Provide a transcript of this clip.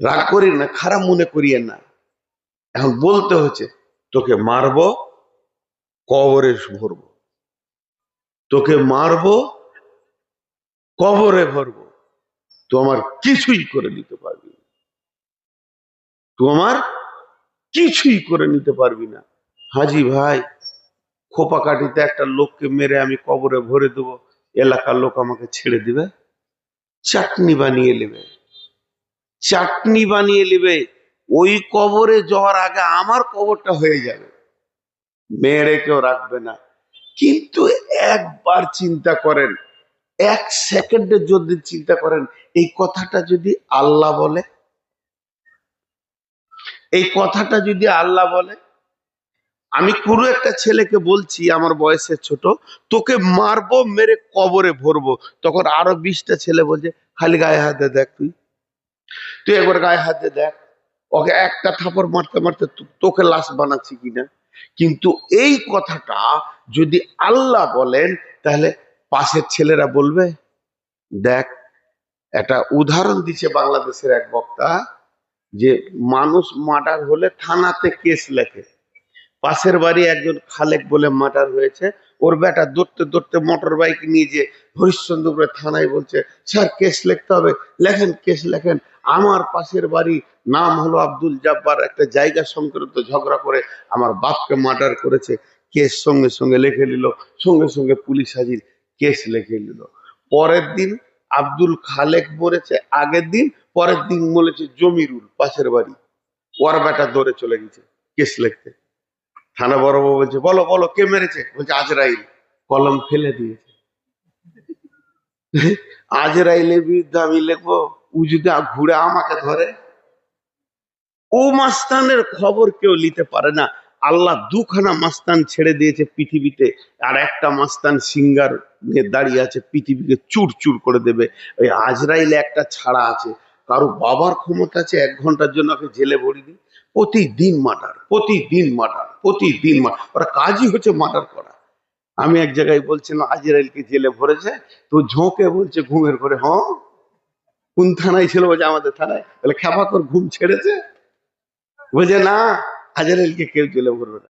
রাগ করি না, খারাপ মনে করিয়েন না। এখন বলতে হচ্ছে তোকে মারবো, কবরে ভরবো, তোকে মারবো, কবরে ভরবো, তো আমার কিছুই করে নিতে পারবি না, তুই আমার কিছুই করে নিতে পারবি না। হাজি ভাই, খোপাকাঠিতে একটা লোককে মেরে আমি কবরে ভরে দেবো, এলাকার লোক আমাকে ছেড়ে দিবে? চাটনি বানিয়ে নেবে, চাটনি বানিয়ে নেবে। ওই কবরে যাওয়ার আগে আমার কবরটা হয়ে যাবে, মেরে কেউ রাখবে না। কিন্তু একবার চিন্তা করেন, 1 সেকেন্ডের যদি চিন্তা করেন, এই কথাটা যদি আল্লাহ বলে, এই কথাটা যদি আল্লাহ বলে, আমি কোনো একটা ছেলেকে বলছি আমার বয়সের ছোট, তোকে মারবো, মেরে কবরে ভরবো, তখন আরো 20টা ছেলে বলছে খালি গায়ে হাত দে, দেখ তুই, তুই একবার গায়ে হাত দে দেখ, ওকে একটা থাপড় মারতে মারতে তোকে লাশ বানাচ্ছি কিনা। কিন্তু এই কথাটা যদি আল্লাহ বলেন, তাহলে পাশের ছেলেরা বলবে? দেখ, একটা উদাহরণ দিচ্ছে বাংলাদেশের এক বক্তা, যে মানুষ মার্ডার হলে থানাতে কেস লেখে। পাশের বাড়ি একজন খালেক বলে মার্ডার হয়েছে, ওর বেটা দৌড়তে দৌড়তে মোটর বাইক নিয়ে যে হরিশ্চন্দ্রপুরে থানায় বলছে স্যার কেস লিখতে হবে, লেখেন কেস লেখেন। আমার পাশের বাড়ি, নাম হলো আব্দুল জব্বার, একটা জায়গা সংক্রান্ত ঝগড়া করে আমার বাপকে মার্ডার করেছে, কেস সঙ্গে সঙ্গে লিখে নিল, সঙ্গে সঙ্গে পুলিশ হাজির, কেস লিখে নিল। পরের দিন আব্দুল খালেক মরেছে, আগের দিন, পরের দিন বলেছে জমিরুল পাশের বাড়ি, ওর বেটা দৌড়ে চলে গেছে কেস লিখতে। থানা বড় বাবু বলছে বলো বলো কে মেরেছে, বলছে আজরাইল। কলম ফেলে দিয়েছে। আজরাইলের বিরুদ্ধে আমি লিখবো, ও যদি ঘুরে আমাকে ধরে? ও মাস্তানের খবর কেউ নিতে পারে না। আল্লাহ 2খানা মাস্তান ছেড়ে দিয়েছে পৃথিবীতে, আর একটা মাস্তান সিঙ্গার নিয়ে দাঁড়িয়ে আছে, পৃথিবীকে চুর চুর করে দেবে। ওই আজরাইলে একটা ছাড়া আছে, কারো বাবার ক্ষমতা আছে 1 ঘন্টার জন্য ওকে জেলে ভরি দিই। প্রতিদিন মার্ডার, প্রতিদিন মার্ডার, প্রতিদিন মার্ডার, ওরা কাজই হচ্ছে মার্ডার করা। আমি এক জায়গায় বলছিলাম আজরাইলকে জেলে ভরেছে, তো ঝোঁকে বলছে ঘুমের ঘরে, হ্যাঁ কোন থানায় ছিল, বলছে আমাদের থানায়। তাহলে খেপা তোর ঘুম ছেড়েছে? বলছে না, আজরাইলকে কেউ জেলে ভরবে না।